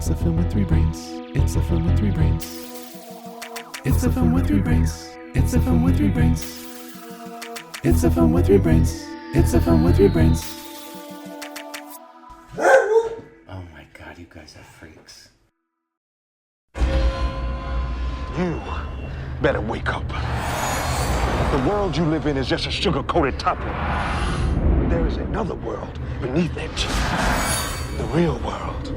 It's a film with three brains. It's a film with three brains. It's a film with three brains. It's a film with three brains. It's a film with three brains. It's a film with three brains. Oh my god, you guys are freaks. You better wake up. The world you live in is just a sugar-coated topping. There is another world beneath it. The real world.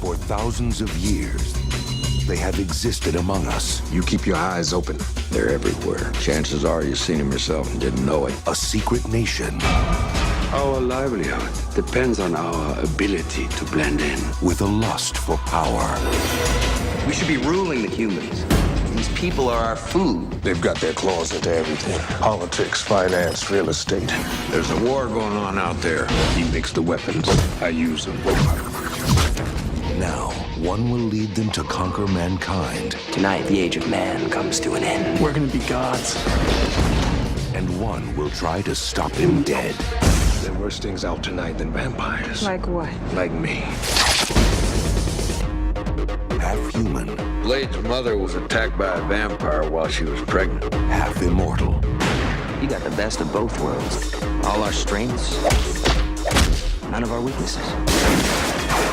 For thousands of years, they have existed among us. You keep your eyes open. They're everywhere. Chances are you've seen them yourself and didn't know it. A secret nation. Our livelihood depends on our ability to blend in. With a lust for power. We should be ruling the humans. These people are our food. They've got their claws into everything. Politics, finance, real estate. There's a war going on out there. He makes the weapons. I use them. Now, one will lead them to conquer mankind. Tonight, the age of man comes to an end. We're gonna be gods. And one will try to stop him dead. There are worse things out tonight than vampires. Like what? Like me. Half human, Blade's mother was attacked by a vampire while she was pregnant. half immortal. You got the best of both worlds. All our strengths, none of our weaknesses.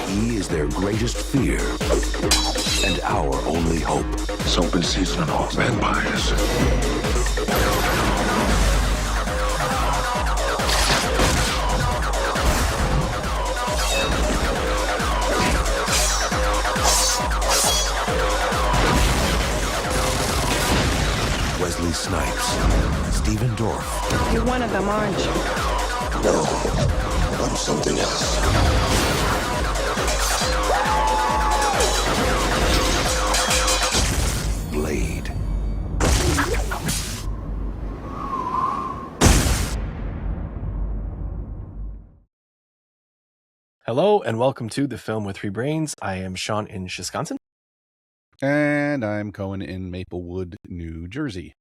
He is their greatest fear and our only hope. It's open season on all vampires. Wesley Snipes, Stephen Dorff, You're one of them, aren't you? No, I'm something else. Blade. Hello and welcome to The Film with Three Brains. I am Sean in Wisconsin. And I'm Cohen in Maplewood, New Jersey.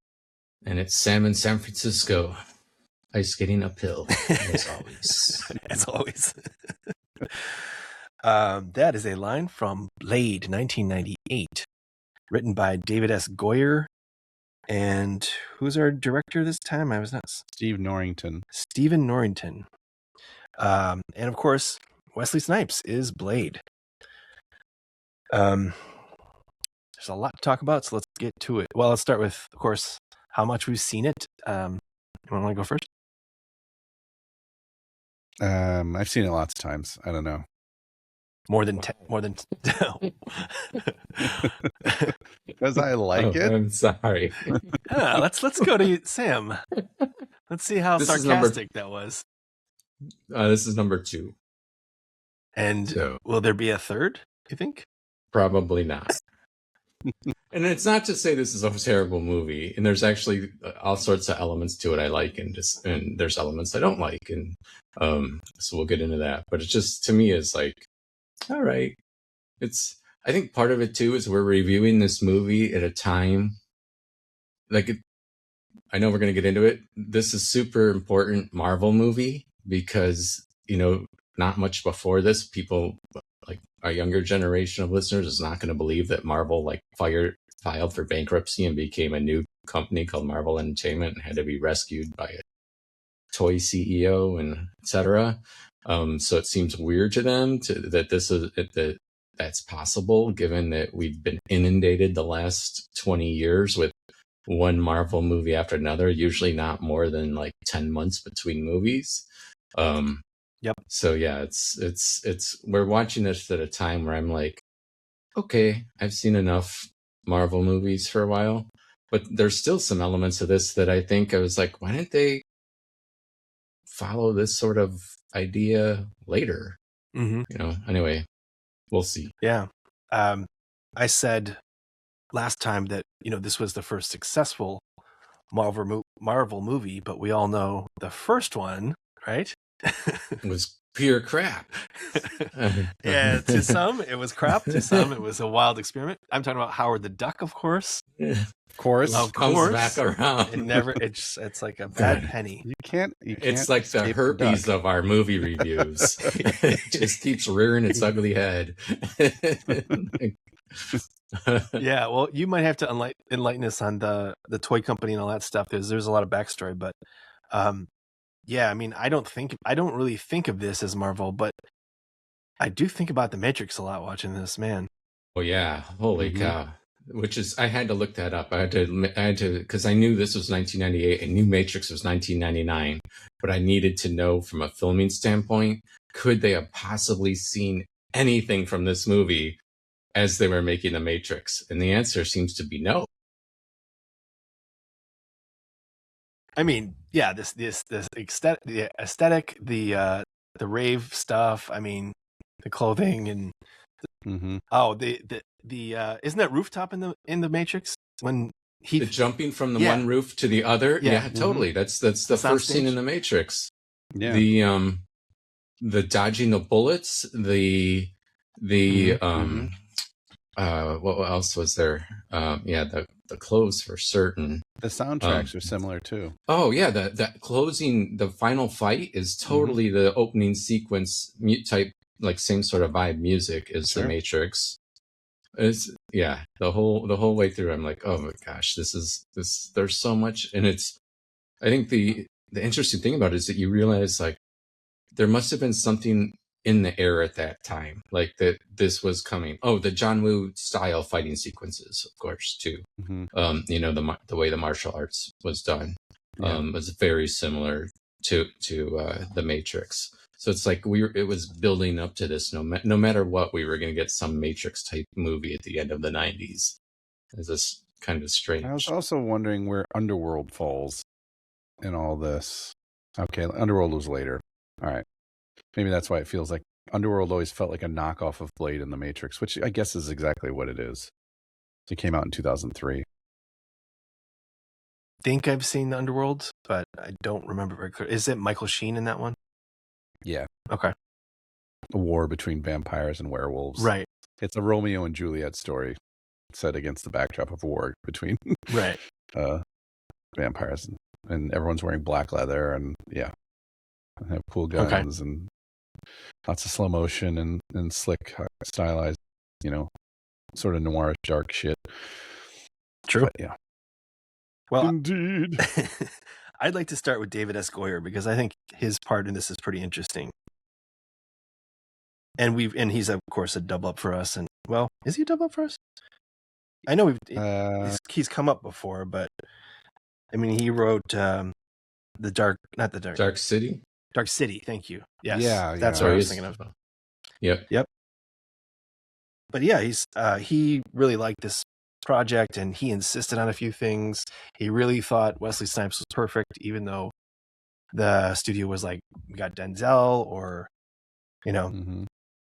And it's Sam in San Francisco. Ice skating uphill, as always. As always. That is a line from Blade, 1998, written by David S. Goyer. And who's our director this time? I was not. Steve Norrington. Stephen Norrington. And of course, Wesley Snipes is Blade. There's a lot to talk about, so let's get to it. Well, let's start with, of course, how much we've seen it. You want to go first? I've seen it lots of times. I don't know. More than Because I like it. I'm sorry. let's go to Sam. Let's see how This is sarcastic that was. This is number 2. And So- will there be a third, you think? Probably not. And it's not to say this is a terrible movie. And there's actually all sorts of elements to it I like, and there's elements I don't like, and so we'll get into that. But it just, to me, is like, all right. I think part of it too is we're reviewing this movie at a time I know we're going to get into it. This is super important Marvel movie because, not much before this, people like our younger generation of listeners is not going to believe that Marvel filed for bankruptcy and became a new company called Marvel Entertainment and had to be rescued by a toy CEO and etc. So it seems weird to them that that's possible, given that we've been inundated the last 20 years with one Marvel movie after another, usually not more than like 10 months between movies. Yep. So yeah, it's we're watching this at a time where I'm like, okay, I've seen enough Marvel movies for a while, but there's still some elements of this that I think I was like, why didn't they follow this sort of idea later? Mm-hmm. Anyway, we'll see. Yeah. I said last time that, this was the first successful Marvel movie, but we all know the first one, right? It was pure crap. Yeah, to some it was crap. To some it was a wild experiment. I'm talking about Howard the Duck, of course. Of course. Of Comes course. back around. It never. It's like a bad penny. You can't. It's like the escape herpes duck. of our movie reviews. It just keeps rearing its ugly head. Yeah, well, you might have to enlighten us on the toy company and all that stuff. There's a lot of backstory, but yeah, I mean, I don't really think of this as Marvel, but I do think about the Matrix a lot watching this, man. Oh yeah, holy cow! Which is, I had to look that up. I had to, because I knew this was 1998. I knew Matrix was 1999, but I needed to know from a filming standpoint, could they have possibly seen anything from this movie as they were making the Matrix? And the answer seems to be no. I mean, yeah, this aesthetic, the rave stuff. I mean, the clothing and the isn't that rooftop in the Matrix when he the jumping from the one roof to the other? Yeah, totally. That's the first scene in the Matrix. Yeah. The dodging the bullets, the what else was there? The clothes for certain. The soundtracks are similar too. Oh yeah, that closing, the final fight is totally the opening sequence type, like same sort of vibe music as the Matrix. It's the whole way through. I'm like, oh my gosh, this. There's so much, and it's. I think the interesting thing about it is that you realize like there must have been something in the air at that time, like that this was coming. Oh, the John Woo style fighting sequences, of course, too. The way the martial arts was done was very similar to the Matrix. So it's like it was building up to this. No matter what, we were going to get some Matrix type movie at the end of the 90s. It's just kind of strange. I was also wondering where Underworld falls in all this. Okay, Underworld was later. All right. Maybe that's why it feels like Underworld always felt like a knockoff of Blade in the Matrix, which I guess is exactly what it is. It came out in 2003. I think I've seen the Underworld, but I don't remember very clearly. Is it Michael Sheen in that one? Yeah. Okay. A war between vampires and werewolves. Right. It's a Romeo and Juliet story set against the backdrop of war between vampires and everyone's wearing black leather and have cool guns and lots of slow motion and slick, stylized, sort of noirish, dark shit. True. But, yeah. Well, indeed. I'd like to start with David S. Goyer because I think his part in this is pretty interesting. And he's of course a double up for us. And well, is he a double up for us? I know he's come up before, but I mean, he wrote Dark City. Dark City, thank you. Yes, that's what I was thinking of. Yep. But yeah, he really liked this project, and he insisted on a few things. He really thought Wesley Snipes was perfect, even though the studio was like, we got Denzel, or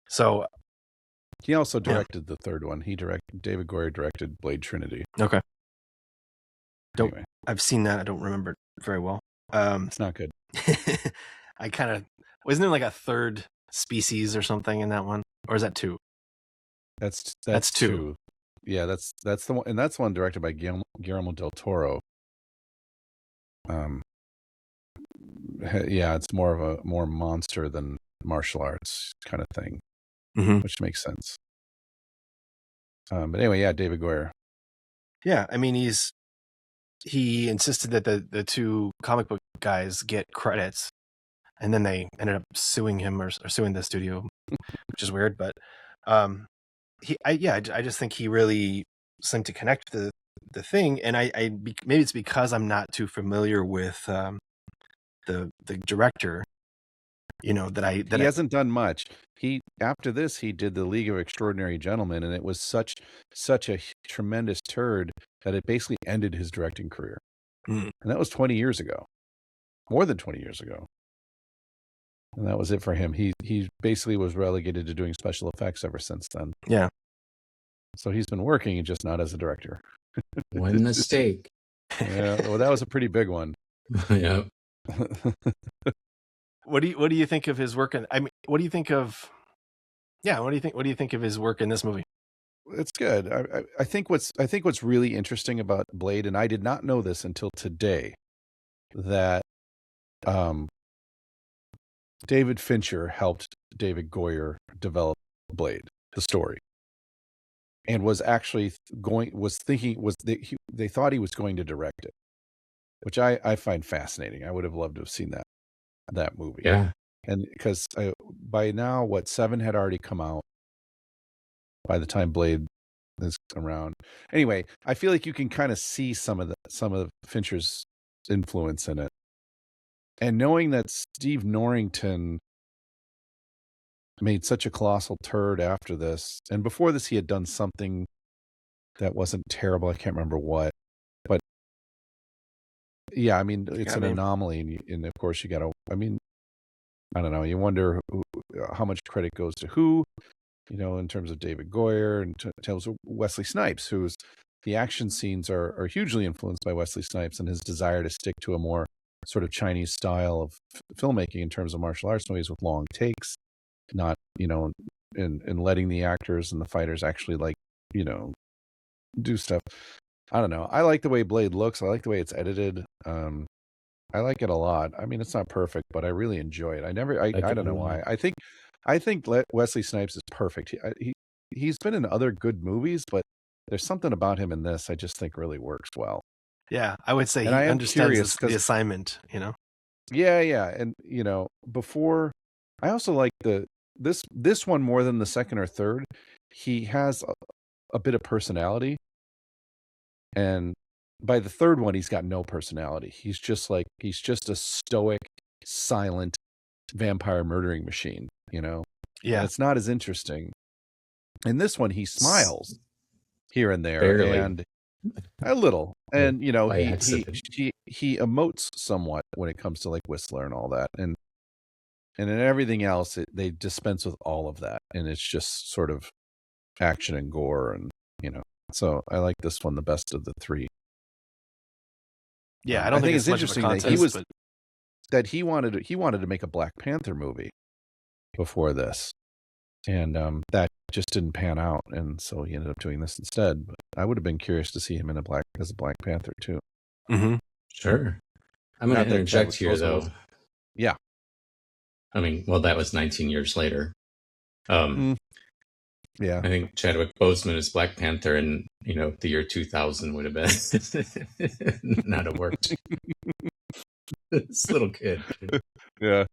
So he also directed the third one. David Goyer directed Blade Trinity. Okay. Anyway. I've seen that. I don't remember it very well. It's not good. I kind of wasn't there like a third species or something in that one, or is that two? That's two. Yeah, that's the one, and that's the one directed by Guillermo del Toro. It's more monster than martial arts kind of thing, which makes sense. But anyway, David Goyer. Yeah, I mean he insisted that the two comic book guys get credits, and then they ended up suing him or suing the studio, which is weird. But I just think he really seemed to connect the thing, and I maybe it's because I'm not too familiar with the director, that he hasn't done much. After this he did the League of Extraordinary Gentlemen, and it was such a tremendous turd that it basically ended his directing career. And that was 20 years ago, more than 20 years ago. And that was it for him. He basically was relegated to doing special effects ever since then. Yeah. So he's been working, just not as a director. One mistake. Yeah, well, that was a pretty big one. Yeah. What do you think of his work? What do you think of? Yeah, what do you think of his work in this movie? It's good. I think what's really interesting about Blade, and I did not know this until today, that David Fincher helped David Goyer develop Blade, the story, and was actually they thought he was going to direct it, which I find fascinating. I would have loved to have seen that movie. Yeah. And because by now, 7 had already come out by the time Blade is around. Anyway, I feel like you can kind of see some of Fincher's influence in it. And knowing that Steve Norrington made such a colossal turd after this, and before this he had done something that wasn't terrible. I can't remember what, but yeah, I mean, it's an anomaly, and of course you got to. I mean, I don't know. You wonder how much credit goes to who, in terms of David Goyer and in terms of Wesley Snipes, who's the action scenes are hugely influenced by Wesley Snipes and his desire to stick to a more sort of Chinese style of filmmaking in terms of martial arts movies with long takes, not, and letting the actors and the fighters actually do stuff. I don't know. I like the way Blade looks. I like the way it's edited. I like it a lot. I mean, it's not perfect, but I really enjoy it. I don't know why. I think Wesley Snipes is perfect. He's been in other good movies, but there's something about him in this I just think really works well. Yeah, I would say and he understands the assignment, Yeah, and before, I also like this one more than the second or third. He has a bit of personality, and by the third one, he's got no personality. He's just a stoic, silent vampire murdering machine. Yeah, and it's not as interesting. In this one, he smiles here and there, Barely. and a little, and he emotes somewhat when it comes to like Whistler and all that, and in everything else, they dispense with all of that, and it's just sort of action and gore, and So I like this one the best of the three. Yeah, I don't think it's interesting that he wanted to make a Black Panther movie before this, and that just didn't pan out, and so he ended up doing this instead. But I would have been curious to see him as a Black Panther too. Mm-hmm. Sure. I'm going to interject here, though. Yeah. I mean, well, that was 19 years later. Yeah. I think Chadwick Boseman as Black Panther in, the year 2000 would have been not have worked. This little kid. Yeah.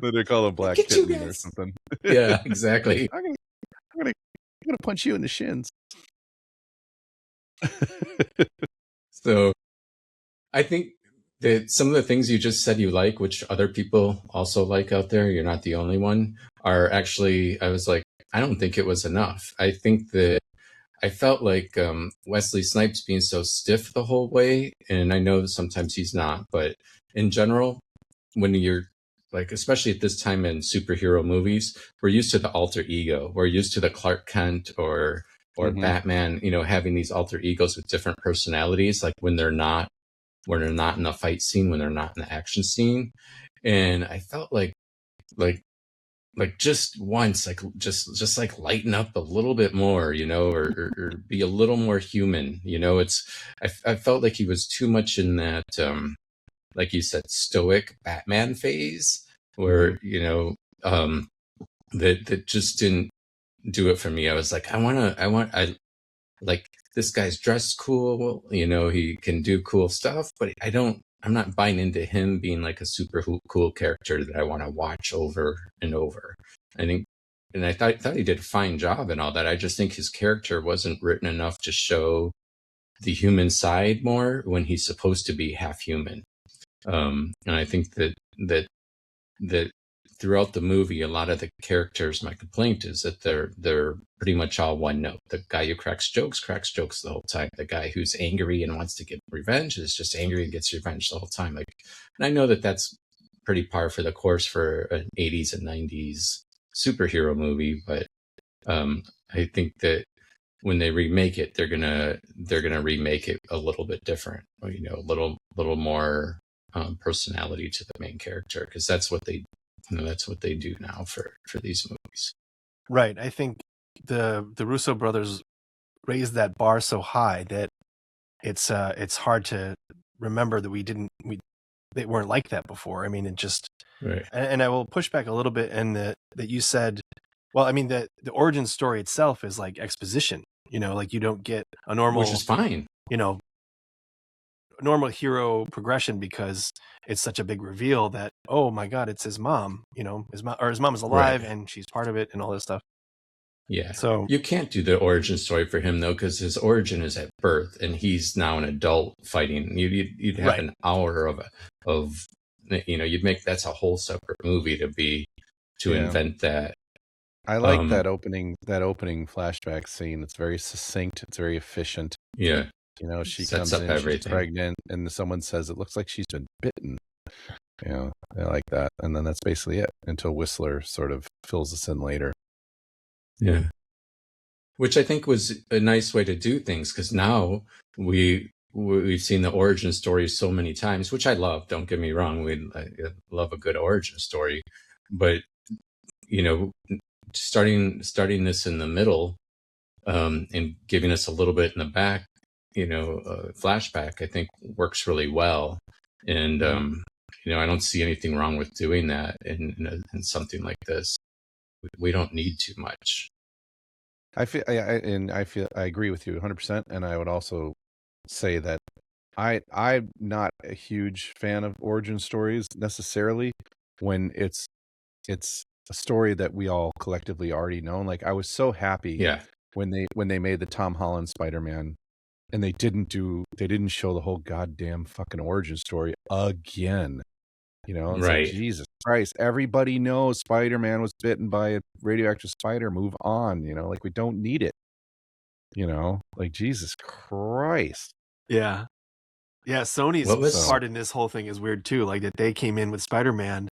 They call him Black Kitten or something. Yeah, exactly. I'm gonna punch you in the shins. So I think that some of the things you just said you like, which other people also like out there, you're not the only one, are actually, I was like, I don't think it was enough. I think that I felt like Wesley Snipes being so stiff the whole way, and I know that sometimes he's not, but in general, when you're like, especially at this time in superhero movies, we're used to the alter ego. We're used to the Clark Kent or Batman, having these alter egos with different personalities, like when they're not in the fight scene, when they're not in the action scene. And I felt like just once, just like lighten up a little bit more, or be a little more human. I felt like he was too much in that, like you said, stoic Batman phase where, that just didn't do it for me. I was like, I like, this guy's dressed cool, he can do cool stuff, but I'm not buying into him being like a super cool character that I want to watch over and over. I thought he did a fine job and all that. I just think his character wasn't written enough to show the human side more when he's supposed to be half human. And I think that throughout the movie, a lot of the characters, my complaint is that they're pretty much all one note. The guy who cracks jokes the whole time. The guy who's angry and wants to get revenge is just angry and gets revenge the whole time. And I know that that's pretty par for the course for an 80s and 90s superhero movie, but I think that when they remake it, they're gonna remake it a little bit different, a little more personality to the main character, because that's what they do now for these movies. Right. I think the Russo brothers raised that bar so high that it's hard to remember that they weren't like that before. I mean, it just right. And I will push back a little bit in that you said, well, I mean, the origin story itself is like exposition, like you don't get a normal, which is fine, normal hero progression, because it's such a big reveal that, oh my God, it's his mom, his mom is alive, right, and she's part of it and all this stuff. Yeah. So you can't do the origin story for him though, because his origin is at birth and he's now an adult fighting. You'd have an hour of you'd make that's a whole separate movie to invent that. I like that opening flashback scene. It's very succinct. It's very efficient. Yeah. She comes in, she's pregnant, and someone says it looks like she's been bitten. I like that. And then that's basically it until Whistler sort of fills us in later. Yeah. Which I think was a nice way to do things, because now we've seen the origin story so many times, which I love. Don't get me wrong. I love a good origin story, but starting this in the middle, and giving us a little bit in the back, flashback, I think works really well. And, I don't see anything wrong with doing that in something like this. We don't need too much. I agree with you 100%. And I would also say that I'm not a huge fan of origin stories necessarily when it's a story that we all collectively already know. Like, I was so happy when they made the Tom Holland Spider-Man, and they didn't show the whole goddamn fucking origin story again. It's right. Like, Jesus Christ, everybody knows Spider-Man was bitten by a radioactive spider. Move on, like, we don't need it. Like, Jesus Christ. Yeah. Sony's part in this whole thing is weird too. Like, that they came in with Spider-Man,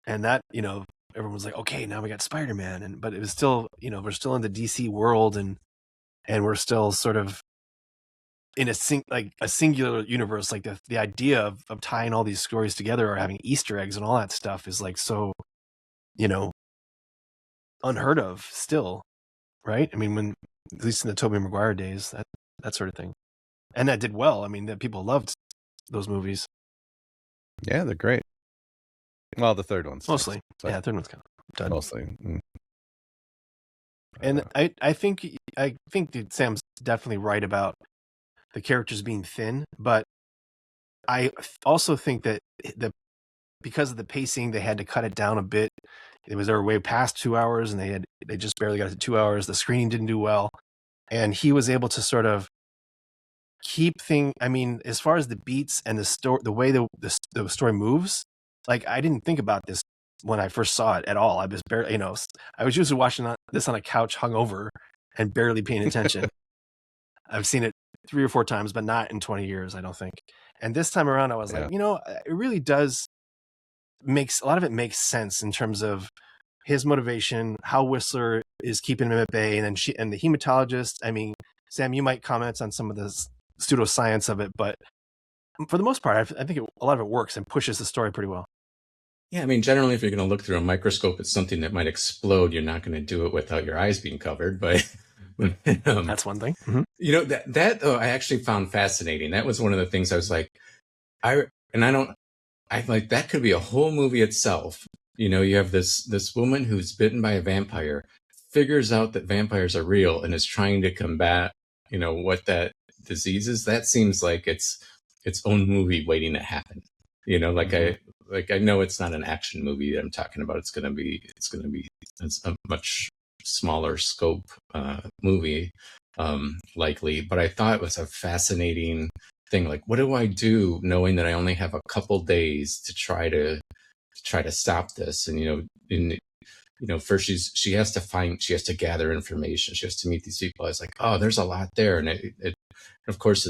and that, everyone was like, okay, now we got Spider-Man, but it was still, we're still in the DC world, and we're still sort of in a singular universe. Like, the idea of tying all these stories together or having Easter eggs and all that stuff is like so, unheard of still, right? I mean, when, at least in the Tobey Maguire days, that sort of thing, and that did well. I mean, that people loved those movies. Yeah, they're great. Well, the third one's mostly, the third one's kind of done mostly. And I think that Sam's definitely right about the characters being thin, but I also think that because of the pacing, they had to cut it down a bit. They were way past 2 hours, and they just barely got to 2 hours. The screening didn't do well, and he was able to sort of keep I mean, as far as the beats and the story, the way the story moves, like, I didn't think about this when I first saw it at all. I was barely, I was usually watching this on a couch hungover and barely paying attention. I've seen it 3 or 4 times, but not in 20 years, I don't think. And this time around, I was like, it really does a lot of it makes sense in terms of his motivation, how Whistler is keeping him at bay, and then and the hematologist. I mean, Sam, you might comment on some of the pseudoscience of it, but for the most part, I think a lot of it works and pushes the story pretty well. Yeah, I mean, generally, if you're going to look through a microscope at something that might explode, you're not going to do it without your eyes being covered. But that's one thing. Mm-hmm. That I actually found fascinating. That was one of the things I was like, I'm like, that could be a whole movie itself. You have this woman who's bitten by a vampire, figures out that vampires are real, and is trying to combat, what that disease is. That seems like it's own movie waiting to happen. I know it's not an action movie that I'm talking about. It's going to be a much smaller scope movie, likely. But I thought it was a fascinating thing. Like, what do I do knowing that I only have a couple days to try to stop this? And first she has to gather information. She has to meet these people. I was like, oh, there's a lot there, and of course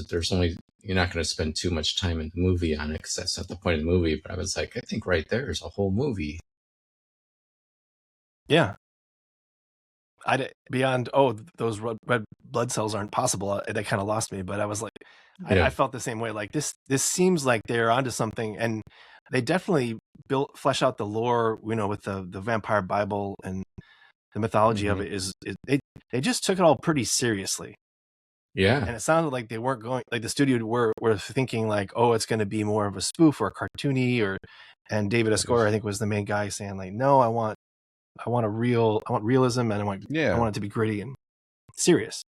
you're not going to spend too much time in the movie on it, because that's not the point of the movie. But I was like, I think right there is a whole movie. Yeah. Beyond, those red blood cells aren't possible. That kind of lost me, but I was like, I felt the same way. Like this seems like they're onto something, and they definitely flesh out the lore, with the Vampire Bible and the mythology of it. They just took it all pretty seriously. Yeah. And it sounded like they weren't going, like the studio were thinking like, oh, it's going to be more of a spoof or a cartoony, and David Escobar, I think, was the main guy saying like, no, I want realism, and I want it to be gritty and serious.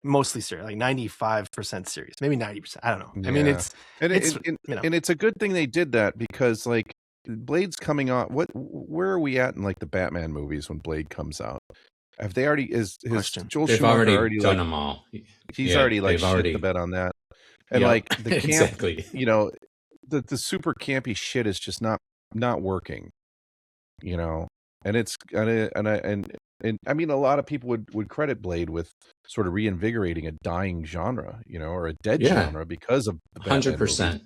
Mostly serious, like 95% serious, maybe 90%. I don't know. Yeah. I mean, and it's a good thing they did that, because like Blade's coming out. Where are we at in like the Batman movies when Blade comes out? Have they already? Joel They've Schumacher already done them all. He's already like shit the bed on that, and like the camp, exactly. The super campy shit is just not working, and it's and I mean, a lot of people would credit Blade with sort of reinvigorating a dying genre, or a dead genre because of the 100%.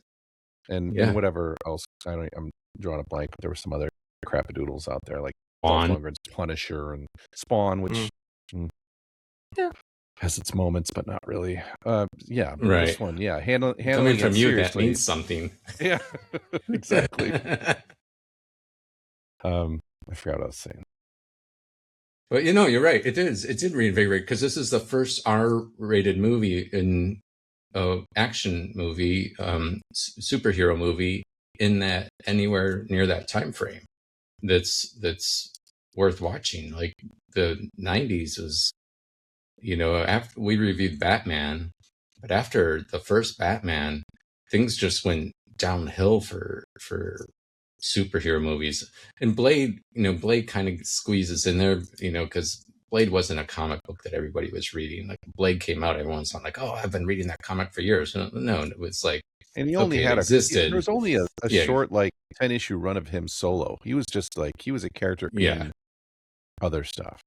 And whatever else. I'm drawing a blank, but there were some other crapadoodles out there like Spawn, Punisher, and Spawn, which has its moments, but not really. But this one, handling coming from you, seriously, that means something. Yeah, exactly. I forgot what I was saying. But you're right. It did reinvigorate, because this is the first R-rated movie in action movie, superhero movie in that anywhere near that time frame. That's worth watching. Like the 90s was, after we reviewed Batman, but after the first Batman, things just went downhill for superhero movies. And Blade kind of squeezes in there, because Blade wasn't a comic book that everybody was reading. Like Blade came out, everyone's like, oh, I've been reading that comic for years. No, it was like, and he only had existed. There was only a short, like 10-issue run of him solo. He was just like, he was a character in other stuff.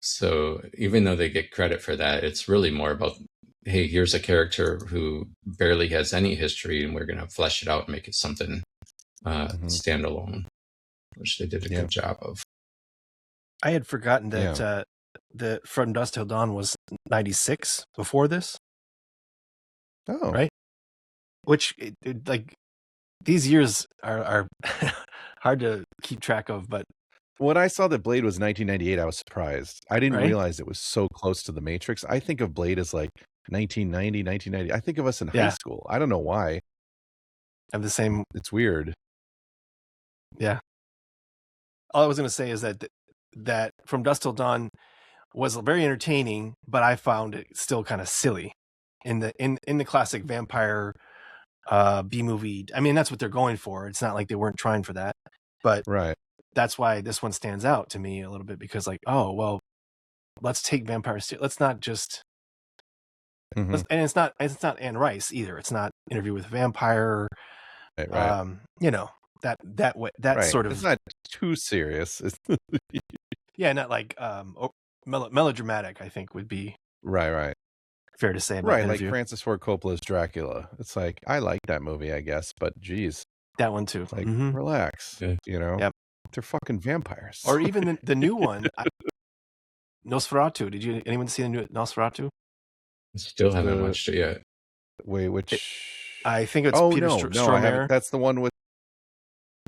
So even though they get credit for that, it's really more about, hey, here's a character who barely has any history, and we're going to flesh it out and make it something standalone, which they did a good job of. I had forgotten that the From Dusk Till Dawn was 96 before this. Oh, right. Which like these years are hard to keep track of, but when I saw that Blade was 1998, I was surprised. I didn't realize it was so close to The Matrix. I think of Blade as like 1990, 1990. I think of us in high school. I don't know why. I'm the same. It's weird. Yeah. All I was going to say is that From Dusk Till Dawn was very entertaining, but I found it still kind of silly in the classic vampire B movie. I mean, that's what they're going for. It's not like they weren't trying for that, but that's why this one stands out to me a little bit, because like, oh, well, let's take vampires. Let's not just, and it's not Anne Rice either. It's not Interview with a Vampire. Right. That sort of, it's not too serious. not like melodramatic, I think would be right fair to say about Interview. Like Francis Ford Coppola's Dracula. It's like, I like that movie, I guess, but geez, that one too. It's like, relax. Yep. They're fucking vampires. Or even the new one, Nosferatu. Did anyone see the new Nosferatu? Still haven't watched it yet. Wait, which? I think it's Peter I haven't. That's the one with.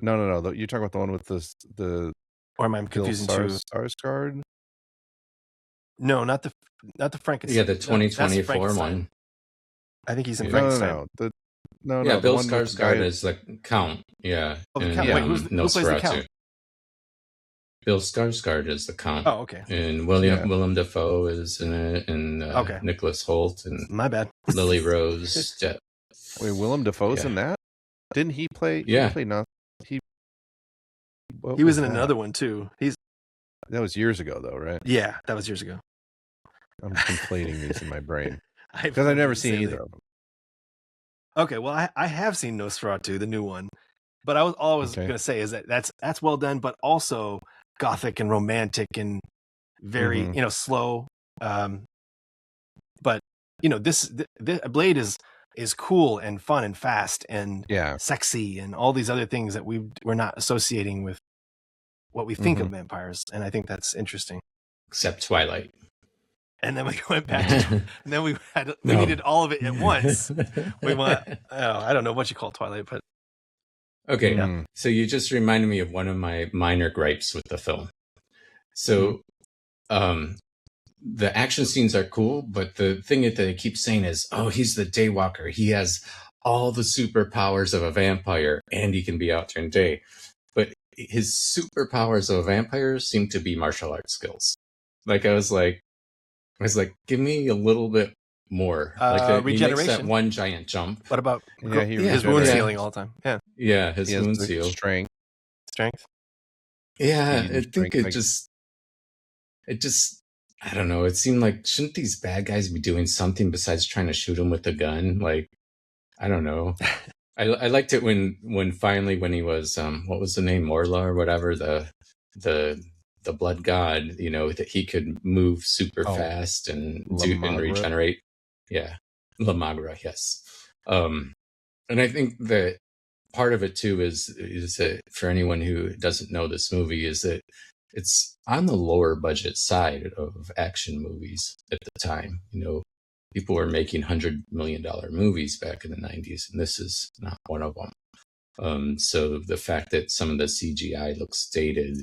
No. You're talking about the one with the. Or am I confusing two? Skarsgård? No, not the Frankenstein. Yeah, the 2024 one. I think he's in Frankenstein. No. Bill Skarsgård is the Count. Yeah. Wait, who plays the Count? Bill Skarsgård is the Count. Oh, okay. And Willem Dafoe is in it, and Nicholas Hoult, and my bad, Lily Rose. Wait, Willem Dafoe's in that? Didn't he play? Yeah. He was in another one too. That was years ago, though, right? Yeah, that was years ago. I'm conflating these in my brain because I've never seen either of them. Okay, well, I have seen Nosferatu, the new one, but all I was going to say is that that's well done, but also gothic and romantic and very slow. But this Blade is cool and fun and fast and sexy and all these other things that we're not associating with what we think of vampires, and I think that's interesting. Except Twilight. and then we went back to, and then we needed all of it at once. We want, I don't know what you call Twilight, but okay. Yeah. So you just reminded me of one of my minor gripes with the film. So, the action scenes are cool, but the thing that they keep saying is, oh, he's the Daywalker. He has all the superpowers of a vampire, and he can be out during day. But his superpowers of a vampire seem to be martial arts skills. Like I was like, give me a little bit more. Like regeneration. He makes that one giant jump. What about his wound sealing all the time? Yeah, his wound seal. Strength. Yeah, I think it just, I don't know. It seemed like, shouldn't these bad guys be doing something besides trying to shoot him with a gun? Like, I don't know. I liked it when finally, when he was, what was the name? Morla or whatever, the blood god, that he could move super fast and regenerate. Yeah. La Magra, yes. And I think that part of it too is that for anyone who doesn't know this movie, is that it's on the lower budget side of action movies at the time. People were making $100 million movies back in the 90s, and this is not one of them. So the fact that some of the CGI looks dated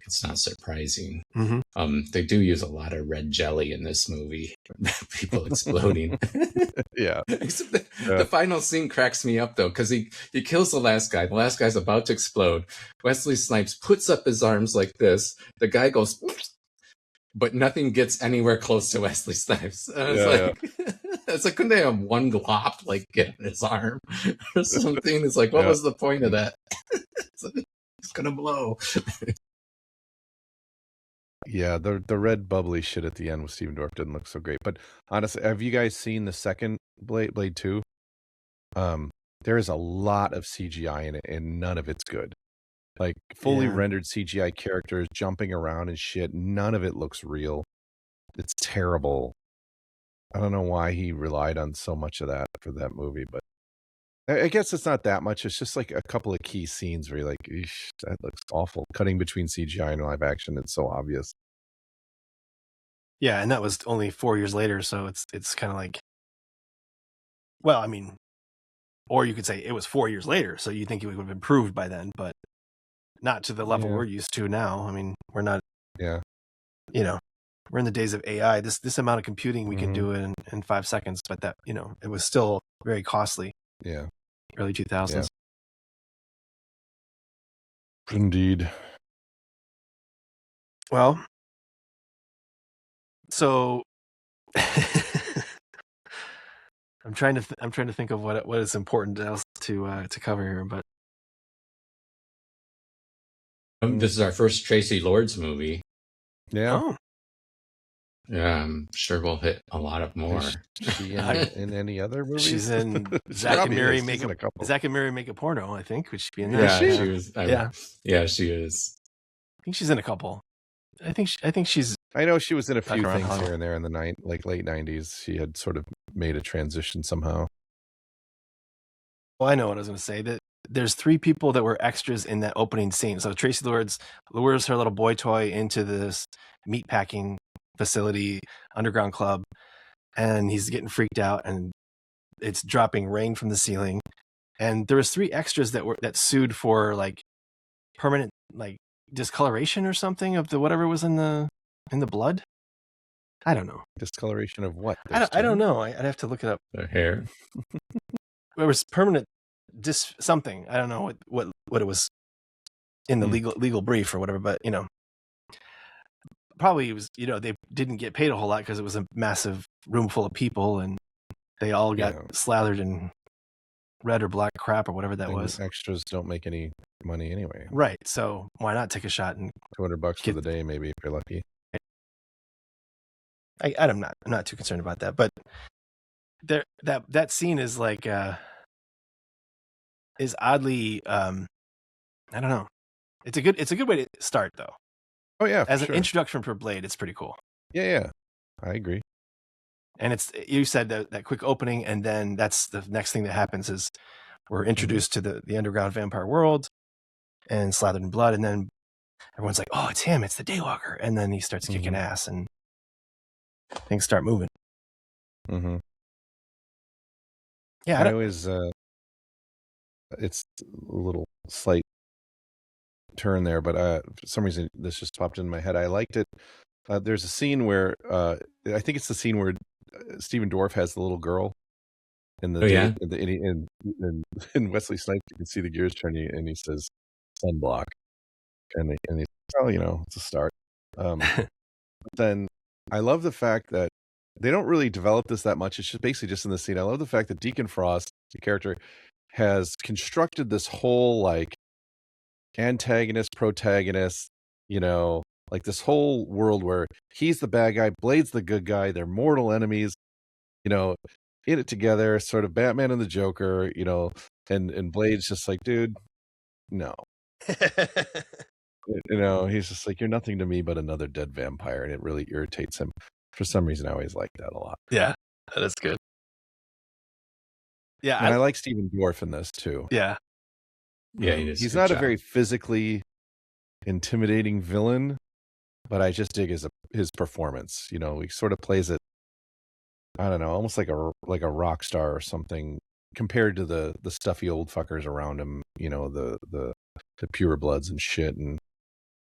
it's not surprising. They do use a lot of red jelly in this movie. People exploding. Yeah. Except the final scene cracks me up though, because he kills the last guy. The last guy's about to explode. Wesley Snipes puts up his arms like this. The guy goes, but nothing gets anywhere close to Wesley Snipes. It's like, couldn't they have one glop get in his arm or something? It's like, what was the point of that? It's gonna blow. Yeah, the red bubbly shit at the end with Steven Dorff didn't look so great. But honestly, have you guys seen the second Blade 2? There is a lot of CGI in it, and none of it's good. Like fully rendered CGI characters jumping around and shit. None of it looks real. It's terrible. I don't know why he relied on so much of that for that movie, but I guess it's not that much. It's just like a couple of key scenes where you're like, that looks awful. Cutting between CGI and live action, it's so obvious. Yeah, and that was only 4 years later, so it's kind of like, well, I mean, or you could say it was 4 years later, so you think it would have improved by then, but not to the level we're used to now. I mean, we're not. Yeah. We're in the days of AI. This amount of computing we can do it in 5 seconds, but that it was still very costly. Yeah. Early 2000s. Yeah. Indeed. Well, so I'm trying to think of what is important else to cover here, but this is our first Tracy Lords movie. Yeah. Oh. Yeah, I'm sure we'll hit a lot of more. Is she in any other movies? She's in Zack and Mary Make a Porno, I think. Would she be in that? Yeah, she was. Yeah, she is. I think she's in a couple. I think she's. I know she was in a few things Hollywood. here and there in the late 90s. She had sort of made a transition somehow. Well, I know what I was going to say. That there's 3 people that were extras in that opening scene. So Tracy Lords lures her little boy toy into this meatpacking facility, underground club, and he's getting freaked out, and it's dropping rain from the ceiling. And there was 3 extras that sued for permanent discoloration or something of the whatever was in the blood. I don't know. Discoloration of what? I don't know. I'd have to look it up. The hair. There was permanent something. I don't know what it was in the legal brief or whatever, but probably it was, they didn't get paid a whole lot because it was a massive room full of people and they all got slathered in red or black crap or whatever that was. Extras don't make any money anyway. Right. So why not take a shot and $200 for the day, maybe, if you're lucky. I'm not too concerned about that, but that scene is is oddly, I don't know. It's a good way to start though. Oh yeah, as an introduction for Blade, it's pretty cool. Yeah, I agree. And you said that quick opening, and then that's the next thing that happens is we're introduced to the underground vampire world, and slathered in blood, and then everyone's like, "Oh, it's him! It's the Daywalker!" And then he starts kicking ass, and things start moving. Mm-hmm. Yeah, I always it's a little slight turn there, but for some reason this just popped in my head. I liked it. There's a scene where I think it's the scene where Stephen Dorff has the little girl in the date, and Wesley Snipes, you can see the gears turning, and he says sunblock, and he's, oh, it's a start. But then I love the fact that they don't really develop this that much. It's just basically just in the scene. I love the fact that Deacon Frost, the character, has constructed this whole like antagonist, protagonist, like this whole world where he's the bad guy, Blade's the good guy, they're mortal enemies, in it together, sort of Batman and the Joker, and Blade's just like, dude, no. He's just like, you're nothing to me but another dead vampire, and it really irritates him. For some reason, I always like that a lot. Yeah, that is good. Yeah, and I like Stephen Dorff in this too. Yeah. Yeah, he's not a very physically intimidating villain, but I just dig his performance. He sort of plays it, I don't know, almost like a rock star or something compared to the stuffy old fuckers around him, the purebloods and shit. And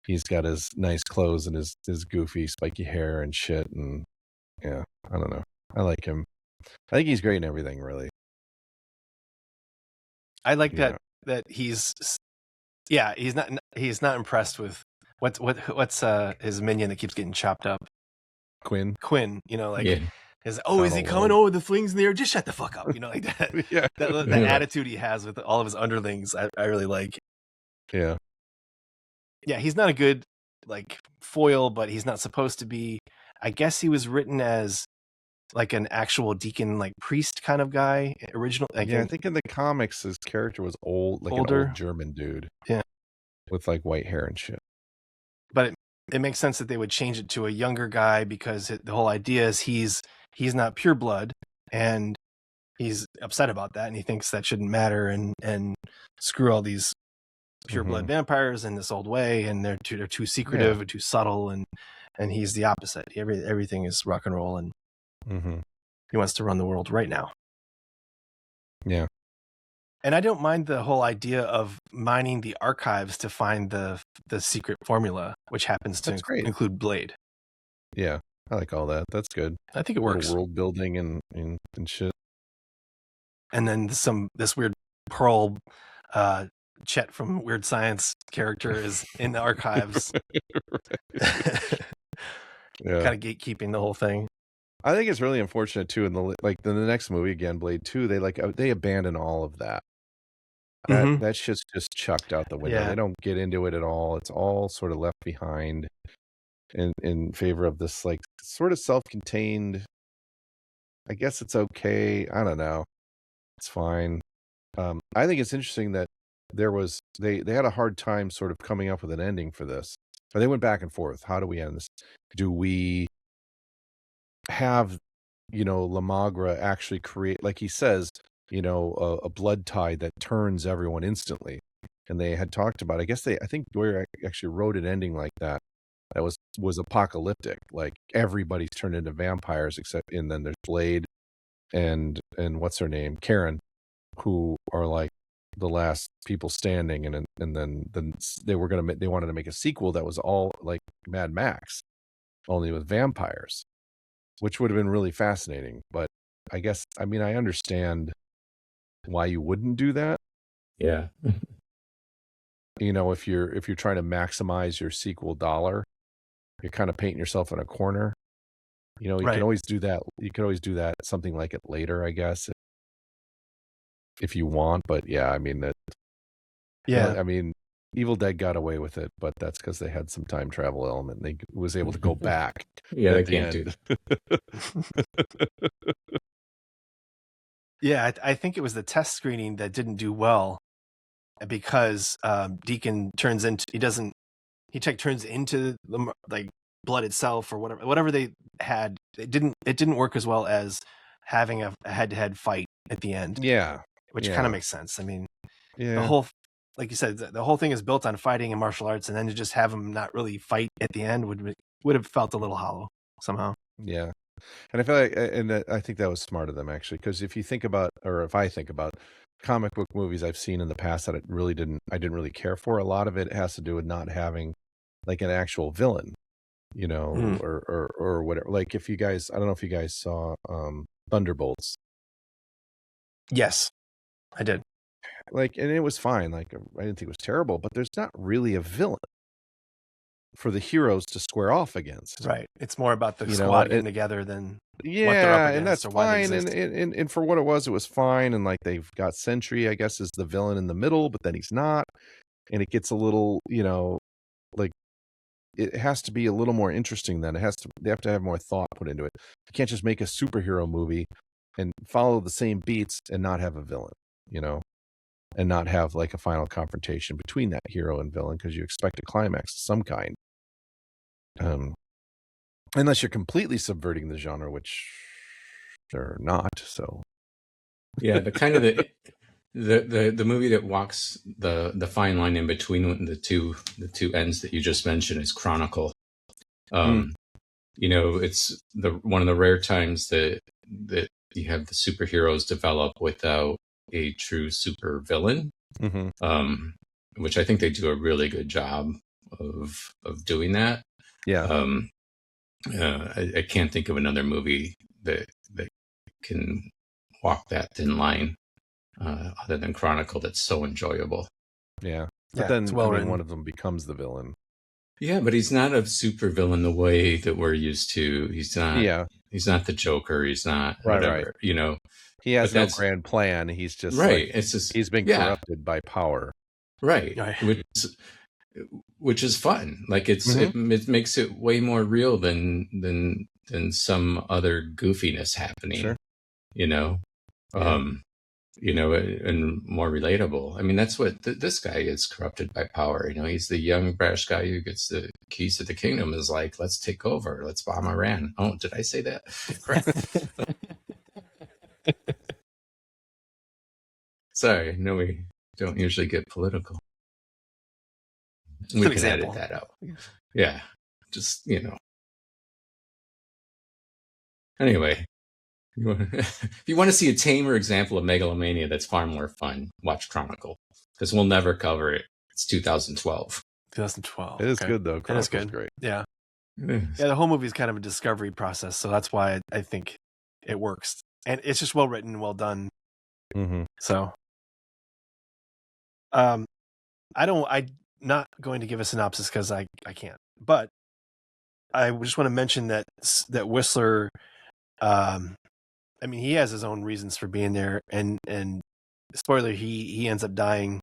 he's got his nice clothes and his goofy spiky hair and shit. And yeah, I don't know. I like him. I think he's great in everything, really. I like that he's not impressed with what's his minion that keeps getting chopped up. Quinn, is he coming over the flings in the air? Just shut the fuck up, like that. Yeah. that attitude he has with all of his underlings, I really like. Yeah. Yeah, he's not a good like foil, but he's not supposed to be. I guess he was written as like an actual deacon, like priest kind of guy. Original, I think in the comics his character was older, an old German dude. Yeah, with like white hair and shit. But it makes sense that they would change it to a younger guy because the whole idea is he's not pure blood, and he's upset about that, and he thinks that shouldn't matter, and screw all these pure blood vampires in this old way, and they're too secretive and too subtle, and he's the opposite. Everything is rock and roll, and he wants to run the world right now. Yeah. And I don't mind the whole idea of mining the archives to find the secret formula, which happens to include Blade. Yeah, I like all that. That's good. I think it works. World building and shit. And then this weird Pearl Chet from Weird Science character is in the archives. Yeah. Kind of gatekeeping the whole thing. I think it's really unfortunate too. In the next movie again, Blade 2, they abandon all of that. That shit's just chucked out the window. Yeah. They don't get into it at all. It's all sort of left behind in favor of this like sort of self-contained. I guess it's okay. I don't know. It's fine. I think it's interesting that they had a hard time sort of coming up with an ending for this. Or they went back and forth. How do we end this? Do we have Lamagra actually create, like he says, a blood tide that turns everyone instantly? And they had talked about, I think Doyer actually wrote an ending like that was apocalyptic, like everybody's turned into vampires and then there's Blade and what's her name, Karen, who are like the last people standing, and then they wanted to make a sequel that was all like Mad Max, only with vampires, which would have been really fascinating. But I understand why you wouldn't do that. Yeah. If you're trying to maximize your sequel dollar, you're kind of painting yourself in a corner. You can always do that. You could always do that, something like it later, I guess, if you want. But yeah, Evil Dead got away with it, but that's because they had some time travel element. They was able to go back. Yeah, they can't do that. Yeah, I think it was the test screening that didn't do well, because Deacon turns into the like blood itself or whatever they had. It didn't work as well as having a head-to-head fight at the end. Yeah, which kind of makes sense. I mean, yeah, the whole, like you said, the whole thing is built on fighting and martial arts, and then to just have them not really fight at the end would have felt a little hollow somehow. Yeah, And I feel like, I think that was smart of them actually, because if you think about, or if I think about comic book movies I've seen in the past that I didn't really care for, a lot of it has to do with not having like an actual villain, or whatever. Like if you guys, I don't know if you guys saw Thunderbolts. Yes, I did. Like, and it was fine. Like, I didn't think it was terrible, but there's not really a villain for the heroes to square off against. Right. It's more about the squad getting together than what they're up against, and that's or why fine. And for what it was fine. And like they've got Sentry, I guess, is the villain in the middle, but then he's not. And it gets a little, like it has to be a little more interesting. Then they have to have more thought put into it. You can't just make a superhero movie and follow the same beats and not have a villain, and not have like a final confrontation between that hero and villain, because you expect a climax of some kind. Unless you're completely subverting the genre, which they're not. So yeah, the kind of the movie that walks the fine line in between the two ends that you just mentioned is Chronicle. It's one of the rare times that you have the superheroes develop without a true super villain, which I think they do a really good job of doing that. Yeah. I can't think of another movie that can walk that thin line other than Chronicle that's so enjoyable. Yeah. But then one of them becomes the villain. Yeah, but he's not a super villain the way that we're used to. He's not. Yeah. He's not the Joker. He's not whatever. Right. He has no grand plan. He's just right. It's just he's been corrupted by power. Right. Which is fun. Like it makes it way more real than some other goofiness happening. Sure. And more relatable. I mean, that's what this guy is, corrupted by power. He's the young, brash guy who gets the keys to the kingdom, is like, let's take over. Let's bomb Iran. Oh, did I say that? Crap. Sorry. No, we don't usually get political. We can edit that out. Yeah. Just, Anyway. If you want to see a tamer example of megalomania that's far more fun, watch Chronicle, because we'll never cover it. It's 2012. 2012. It is good though. It is good. Great. Yeah. Yeah. The whole movie is kind of a discovery process, so that's why I think it works, and it's just well written and well done. So, I'm not going to give a synopsis because I can't, but I just want to mention that Whistler. I mean, he has his own reasons for being there, and spoiler, he ends up dying.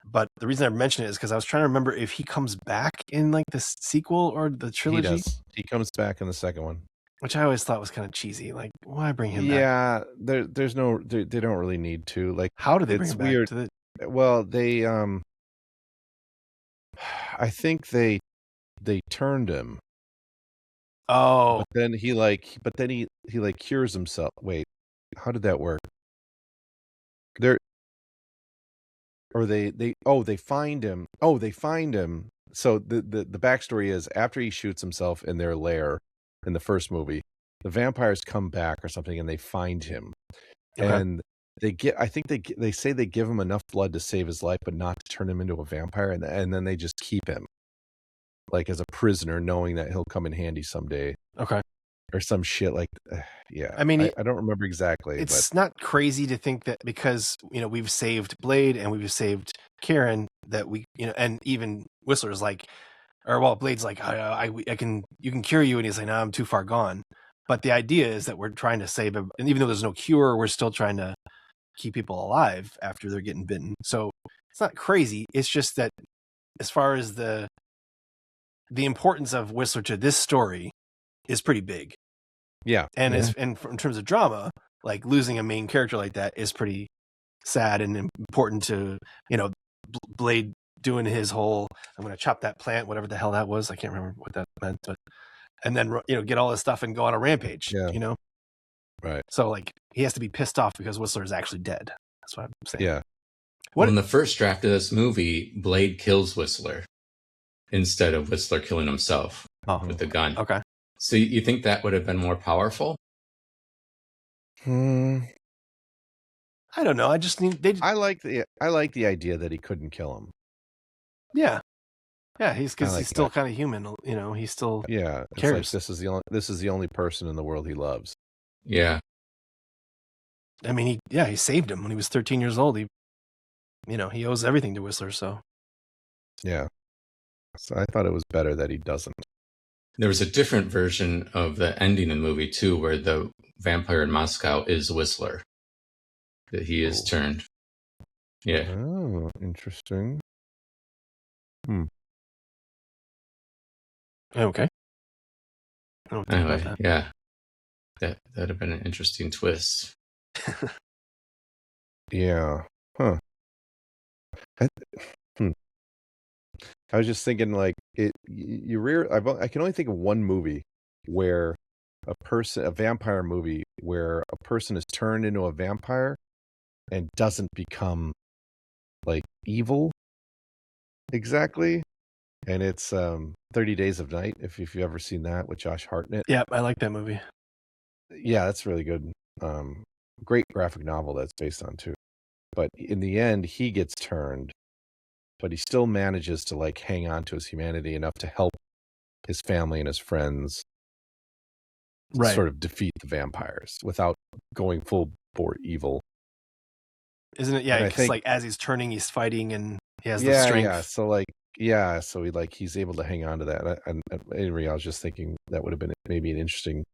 But the reason I mention it is because I was trying to remember if he comes back in like the sequel or the trilogy. He does. He comes back in the second one, which I always thought was kind of cheesy. Like, why bring him back? Yeah, there's no, they don't really need to. Like, how do they bring him weird. back? Well, they, I think they turned him. Oh, but then he cures himself. Wait, how did that work? They find him. Oh, they find him. So the backstory is, after he shoots himself in their lair in the first movie, the vampires come back or something and they find him. Okay. And they say they give him enough blood to save his life, but not to turn him into a vampire, and then they just keep him like as a prisoner, knowing that he'll come in handy someday. Okay. Or some shit like, yeah. I mean, I don't remember exactly. It's not crazy to think that because, we've saved Blade and we've saved Karen, that we, and even Whistler's like, Blade's like, you can cure you. And he's like, no, I'm too far gone. But the idea is that we're trying to save him. And even though there's no cure, we're still trying to keep people alive after they're getting bitten. So it's not crazy. It's just that as far as the importance of Whistler to this story is pretty big. Yeah. And in terms of drama, like losing a main character like that is pretty sad and important to, Blade doing his whole, I'm going to chop that plant, whatever the hell that was. I can't remember what that meant, but, and then, get all this stuff and go on a rampage, Right. So like he has to be pissed off because Whistler is actually dead. That's what I'm saying. Yeah. Well, in the first draft of this movie, Blade kills Whistler instead of Whistler killing himself with the gun. Okay. So you think that would have been more powerful? I don't know. I just need I like the idea that he couldn't kill him. Yeah, he's because like he's still that. kind of human. He still It's cares. like this is the only person in the world he loves. Yeah. I mean, he saved him when he was 13 years old. He owes everything to Whistler. So yeah. So I thought it was better that he doesn't. There was a different version of the ending in the movie too, where the vampire in Moscow is Whistler. That he is turned. Yeah. Oh, interesting. Okay. I don't think about that. Yeah. That'd have been an interesting twist. Yeah. Huh. I was just thinking, like, I can only think of one movie where a vampire movie where a person is turned into a vampire and doesn't become like evil exactly. And it's 30 Days of Night, if you've ever seen that with Josh Hartnett. Yeah, I like that movie. Yeah, that's really good. Great graphic novel that's based on too. But in the end, he gets turned, but he still manages to like hang on to his humanity enough to help his family and his friends sort of defeat the vampires without going full bore evil. Isn't it? Yeah, because like as he's turning, he's fighting and he has the strength. So he's able to hang on to that. And anyway, I was just thinking that would have been maybe an interesting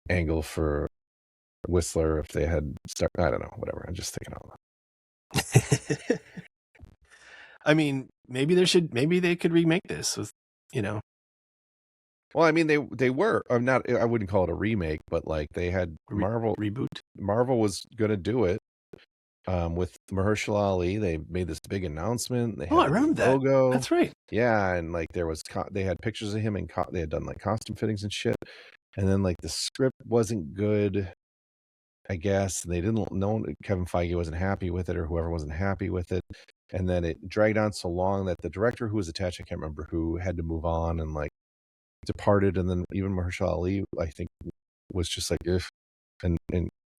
angle for Whistler if they had I don't know, whatever. I'm just thinking out loud. I mean, maybe they could remake this with, Well, I mean, they were. I wouldn't call it a remake, but like they had Marvel reboot. Marvel was going to do it with Mahershala Ali. They made this big announcement. They had I remember that logo. That's right. Yeah, and like there was they had pictures of him and they had done like costume fittings and shit. And then like the script wasn't good, I guess. They didn't know Kevin Feige wasn't happy with it, or whoever wasn't happy with it. And then it dragged on so long that the director who was attached, I can't remember who, had to move on and like departed. And then even Mahershala Ali, I think, was just like, if and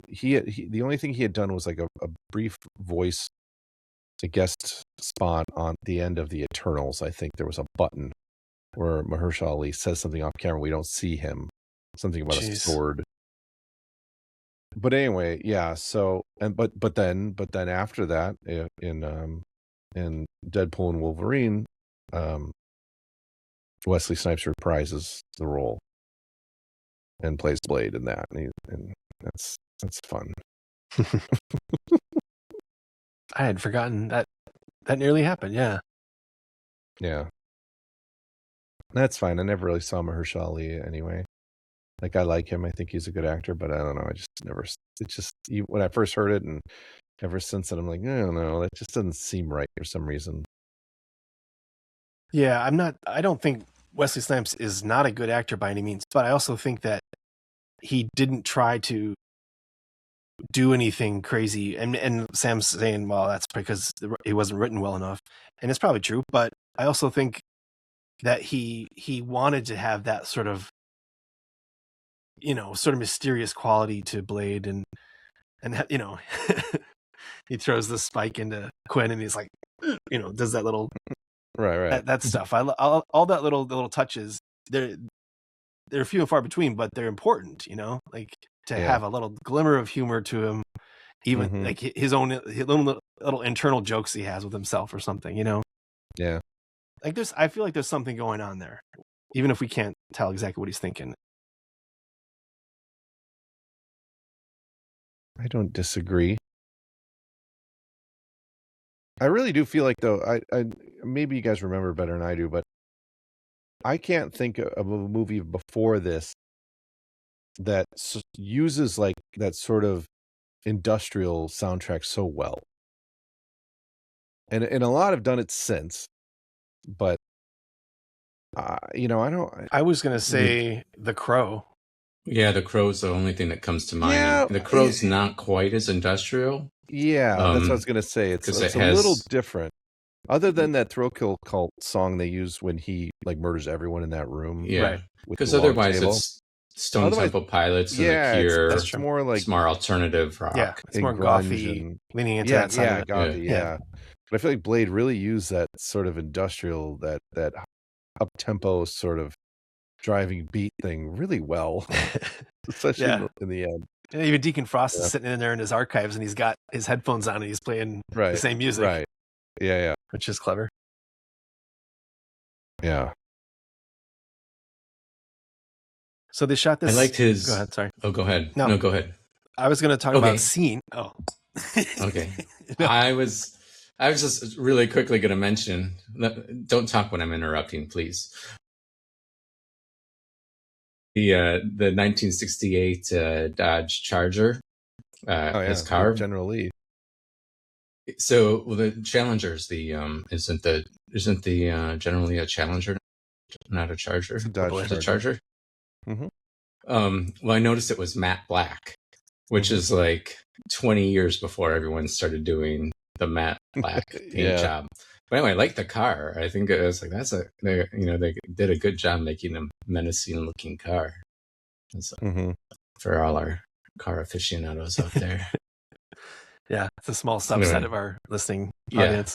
he the only thing he had done was like a brief voice, a guest spot on the end of the Eternals. I think there was a button where Mahershala Ali says something off camera. We don't see him. Something about a sword. But anyway, yeah. So but then after that, in Deadpool and Wolverine, Wesley Snipes reprises the role and plays Blade in that, and that's fun. I had forgotten that nearly happened. Yeah. That's fine. I never really saw Mahershala Ali anyway. Like, I like him. I think he's a good actor, but I don't know. I just never. It's just when I first heard it, and ever since then, I'm like, I don't know. That just doesn't seem right for some reason. Yeah, I don't think Wesley Snipes is not a good actor by any means, but I also think that he didn't try to do anything crazy. And Sam's saying, well, that's because it wasn't written well enough, and it's probably true. But I also think that he wanted to have that sort of mysterious quality to Blade, and he throws the spike into Quinn, and he's like, does that little right that stuff. All that little touches. They're few and far between, but they're important. Like to have a little glimmer of humor to him, even like his own little internal jokes he has with himself or something. Yeah. Like I feel like there's something going on there, even if we can't tell exactly what he's thinking. I don't disagree. I really do feel like, though, I maybe you guys remember better than I do, but I can't think of a movie before this that uses like that sort of industrial soundtrack so well. And a lot have done it since, but I don't. I was gonna say The Crow. Yeah, The Crow's the only thing that comes to mind. Yeah, The Crow's not quite as industrial. Yeah, that's what I was gonna say. It's a little different. Other than that Thrill Kill Cult song they use when he like murders everyone in that room. Yeah, because otherwise Stone Temple Pilots and the Cure. It's more like more alternative rock. Yeah, it's more gothy, leaning into that side of it. Gothy, yeah. But I feel like Blade really used that sort of industrial, that up-tempo sort of driving beat thing really well, especially in the end. And even Deacon Frost is sitting in there in his archives, and he's got his headphones on, and he's playing the same music. Right. Yeah. Which is clever. Yeah. So they shot this. I liked his. Go ahead. Sorry. Oh, go ahead. No, go ahead. I was going to talk about scene. Oh. Okay. No. I was just really quickly going to mention. Don't talk when I'm interrupting, please. The 1968 Dodge Charger, his car, General Lee. So the Challenger's isn't the generally a Challenger, not a Charger? It's a Dodge Charger. Mm-hmm. Well, I noticed it was matte black, which is like 20 years before everyone started doing the matte black paint job. But anyway, I like the car. I think it was like they did a good job making a menacing looking car. So, for all our car aficionados out there. Yeah, it's a small subset of our listening audience.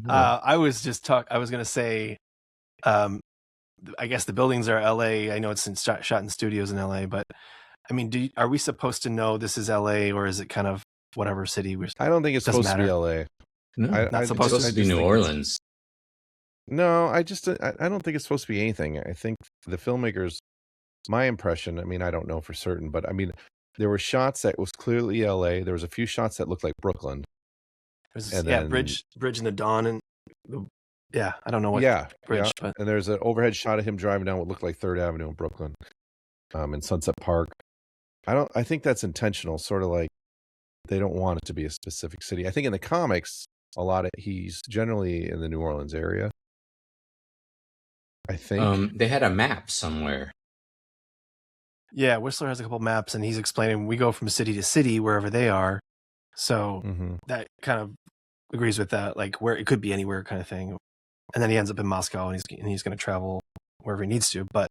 I was going to say, I guess the buildings are LA. I know it's shot in studios in LA, but I mean, are we supposed to know this is LA, or is it kind of whatever city? I don't think it's supposed to be LA. No, not supposed to be New Orleans. No, I don't think it's supposed to be anything. I think the filmmakers, my impression, I mean, I don't know for certain, but I mean, there were shots that was clearly LA. There was a few shots that looked like Brooklyn. Bridge in the Dawn, and I don't know what bridge, but and there's an overhead shot of him driving down what looked like 3rd Avenue in Brooklyn, in Sunset Park. I think that's intentional, sort of like they don't want it to be a specific city. I think in the comics, he's generally in the New Orleans area. I think they had a map somewhere. Yeah, Whistler has a couple maps, and he's explaining we go from city to city wherever they are. So that kind of agrees with that, like where it could be anywhere kind of thing. And then he ends up in Moscow, and he's going to travel wherever he needs to. But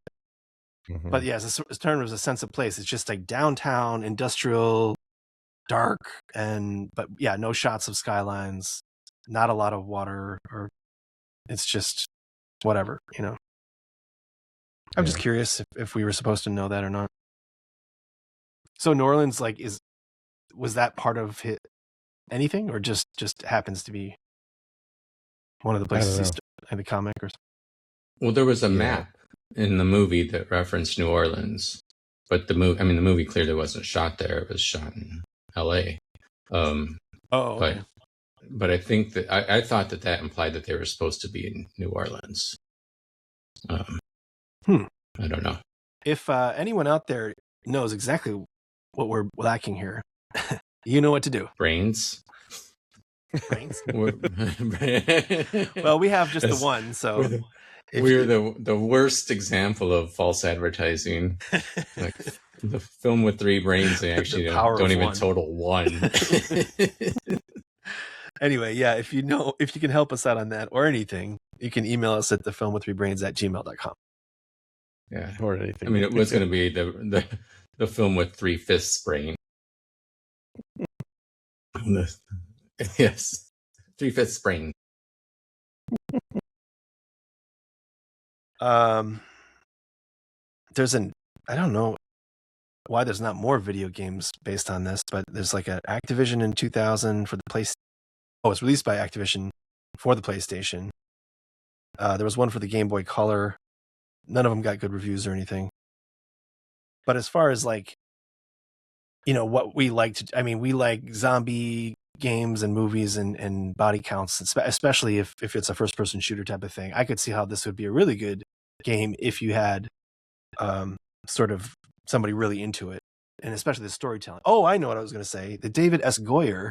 yeah, as term of a sense of place, it's just like downtown, industrial, dark, but no shots of skylines, not a lot of water, or it's just whatever, I'm just curious if we were supposed to know that or not. So New Orleans, was that part of anything, or just happens to be one of the places in the comic? Or well, there was a map in the movie that referenced New Orleans, but the movie clearly wasn't shot there. It was shot in L.A. Okay. But I think that I thought that implied that they were supposed to be in New Orleans. I don't know. If anyone out there knows exactly what we're lacking here, you know what to do. Brains. Well, we have just the one, so we're the worst example of false advertising. Like the film with 3 brains, they actually don't even total 1. Anyway, if you can help us out on that or anything, you can email us at thefilmwith3brains@gmail.com. Yeah, or anything. I mean, it was going to be the film with 3/5 brain. Yes, 3/5 brain. I don't know why there's not more video games based on this, but there's like an Activision in 2000 for the PlayStation. Oh, it's released by Activision for the PlayStation. There was one for the Game Boy Color. None of them got good reviews or anything. But as far as what we like we like zombie games and movies and body counts, especially if it's a first-person shooter type of thing. I could see how this would be a really good game if you had sort of somebody really into it, and especially the storytelling. Oh, I know what I was going to say. The David S. Goyer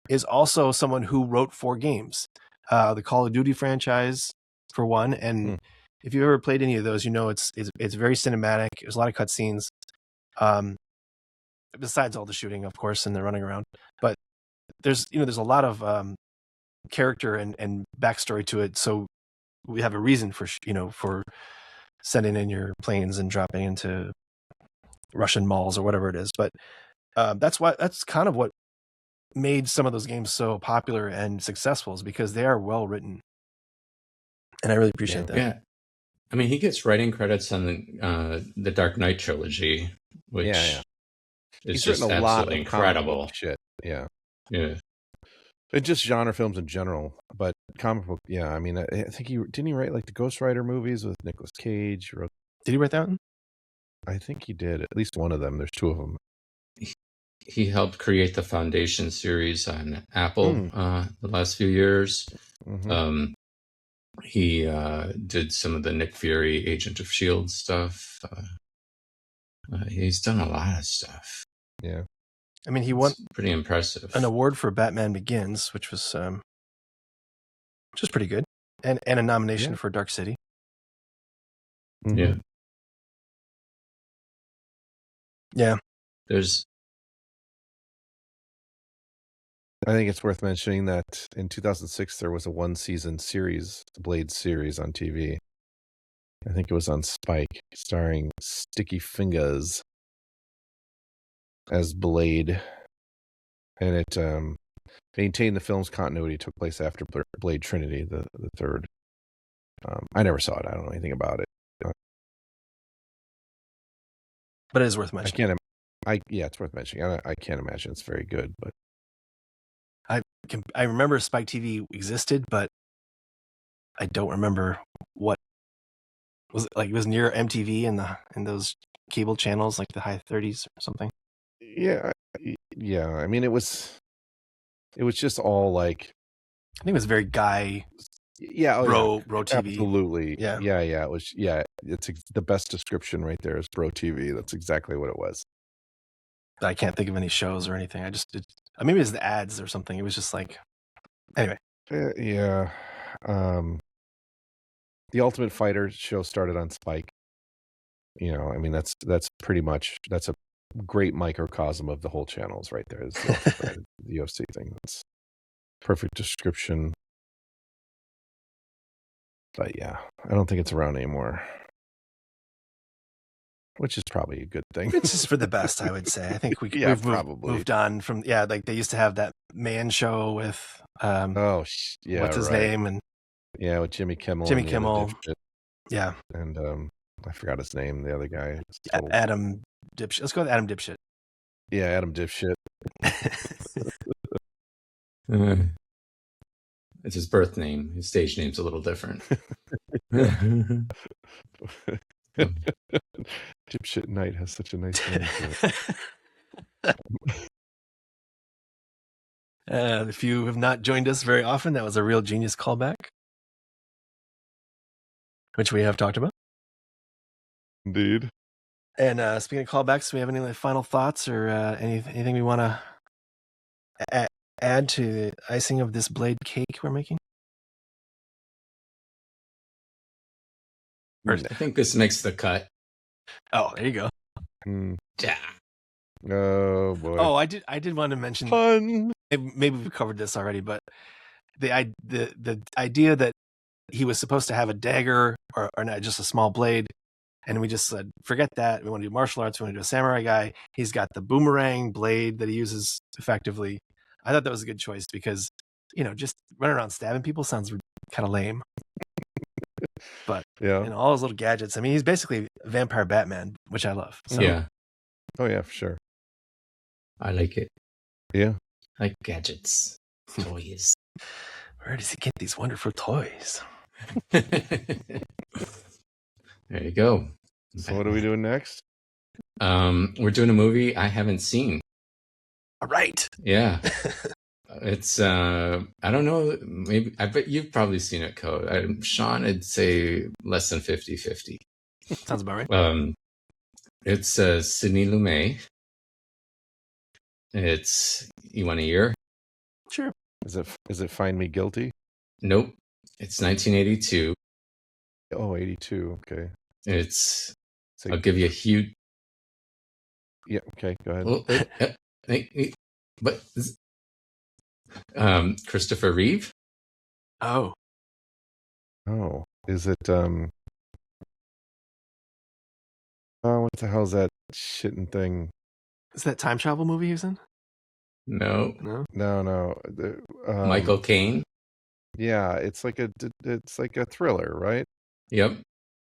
is also someone who wrote 4 games. The Call of Duty franchise, for one, and if you've ever played any of those, it's very cinematic. There's a lot of cutscenes. Besides all the shooting, of course, and the running around, but there's a lot of character and backstory to it. So we have a reason for sending in your planes and dropping into Russian malls or whatever it is. But that's kind of what made some of those games so popular and successful, is because they are well written, and I really appreciate that. Yeah, I mean, he gets writing credits on the Dark Knight trilogy, which is he's just written a lot of incredible shit. Yeah. And just genre films in general, but comic book. Yeah, I mean, I think didn't he write like the Ghost Rider movies with Nicolas Cage? Did he write that one? I think he did. At least one of them. There's two of them. He helped create the Foundation series on Apple the last few years. Mm-hmm. He did some of the Nick Fury Agent of S.H.I.E.L.D. stuff. He's done a lot of stuff. Yeah. I mean, he won pretty impressive an award for Batman Begins, which was pretty good, and a nomination for Dark City. Mm-hmm. Yeah. I think it's worth mentioning that in 2006 there was a one-season series, Blade series, on TV. I think it was on Spike, starring Sticky Fingers as Blade, and it maintained the film's continuity. Took place after Blade Trinity, the third. I never saw it. I don't know anything about it. But it is worth mentioning. It's worth mentioning. I can't imagine it's very good, but I remember Spike TV existed, but I don't remember what was it like. It was near MTV in those cable channels, like the high 30s or something. Yeah. I mean, it was just all like, I think it was very guy. Yeah, bro TV. Absolutely. Yeah. It was. Yeah, it's the best description right there is bro TV. That's exactly what it was. I can't think of any shows or anything. Maybe it was the ads or something. It was just like, anyway. Yeah. The Ultimate Fighter show started on Spike. I mean, that's pretty much, that's a great microcosm of the whole channels right there. Is the UFC thing. That's perfect description. But yeah, I don't think it's around anymore, which is probably a good thing. It's just for the best, I would say. I think we've moved on from, like they used to have that man show with, what's his name? And with Jimmy Kimmel. Yeah. And I forgot his name, the other guy. Adam Dipshit. Let's go with Adam Dipshit. Yeah, Adam Dipshit. It's his birth name. His stage name's a little different. Dipshit Knight has such a nice name to it. If you have not joined us very often, that was a Real Genius callback, which we have talked about. Indeed. And speaking of callbacks, do we have any final thoughts or anything we want to add to the icing of this Blade cake we're making? I think this makes the cut. Oh, there you go. Yeah. Oh boy. Oh, I did want to mention. Fun. Maybe we've covered this already, but the idea that he was supposed to have a dagger or not, just a small blade, and we just said forget that. We want to do martial arts. We want to do a samurai guy. He's got the boomerang blade that he uses effectively. I thought that was a good choice because just running around stabbing people sounds kind of lame. But all those little gadgets. I mean, he's basically a vampire Batman, which I love. So. Yeah. Oh yeah, for sure. I like it. Yeah. I like gadgets, toys. Where does he get these wonderful toys? There you go. So what are we doing next? We're doing a movie I haven't seen. All right. Yeah. It's I don't know, maybe I bet you've probably seen it, Code. Sean, I'd say less than 50-50. Sounds about right. It's Sidney Lumet. You want a year? Sure. Is it Find Me Guilty? Nope. It's 1982. Oh, 82. Okay. I'll give you a huge. Yeah. Okay. Go ahead. But Christopher Reeve. Oh. Is it Oh, what the hell's that shitting thing? Is that time travel movie he was in? No. No. Michael Caine? Yeah, it's like a thriller, right? Yep.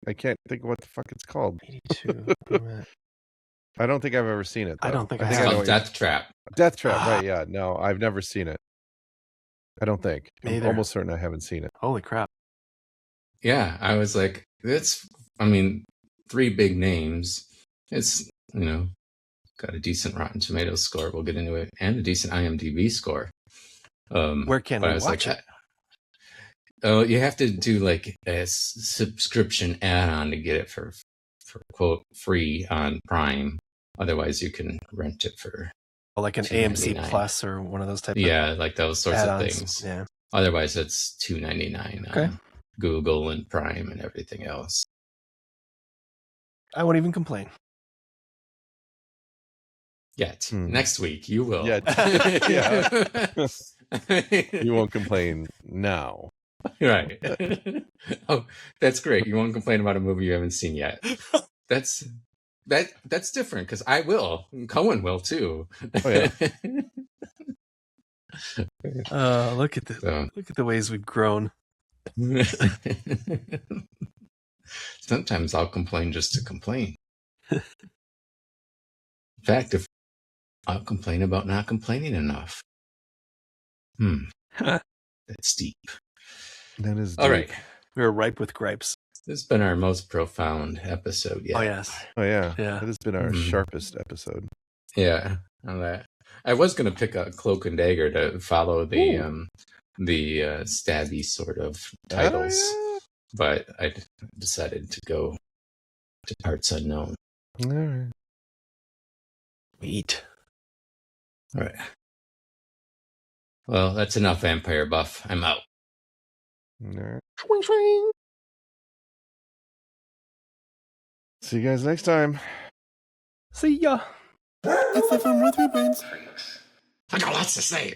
I can't think of what the fuck it's called. 82. I don't think I've ever seen it, though. I don't think I It's have. called Death Trap. Death Trap, right, yeah. No, I've never seen it. I don't think. I'm Neither. almost certain I haven't seen it. Holy crap. Yeah, I was like, I mean, 3 big names. It's, got a decent Rotten Tomatoes score. We'll get into it. And a decent IMDb score. Where can we watch it? Oh, you have to do like a subscription add-on to get it for quote free on Prime. Otherwise, you can rent it for like an AMC Plus or one of those types. Like those sorts add-ons. of things. Yeah. Otherwise, it's $2.99 on Google and Prime and everything else. I won't even complain. Yet. Next week, you will. Yeah. You won't complain now. Right. Oh, that's great. You won't complain about a movie you haven't seen yet. That's different because I will. Cohen will too. Oh yeah. Look at the ways we've grown. Sometimes I'll complain just to complain. In fact, if I'll complain about not complaining enough. That's deep. That is deep. All right. We're ripe with gripes. This has been our most profound episode yet. Oh, yes. Oh, yeah. Yeah. That has been our sharpest episode. Yeah. On that. I was going to pick a Cloak and Dagger to follow the stabby sort of titles, but I decided to go to Parts Unknown. All right. Neat. All right. Well, that's enough, Vampire Buff. I'm out. All right. Swing, swing. See you guys next time. See ya. It's FM with 3 brains. I got lots to say.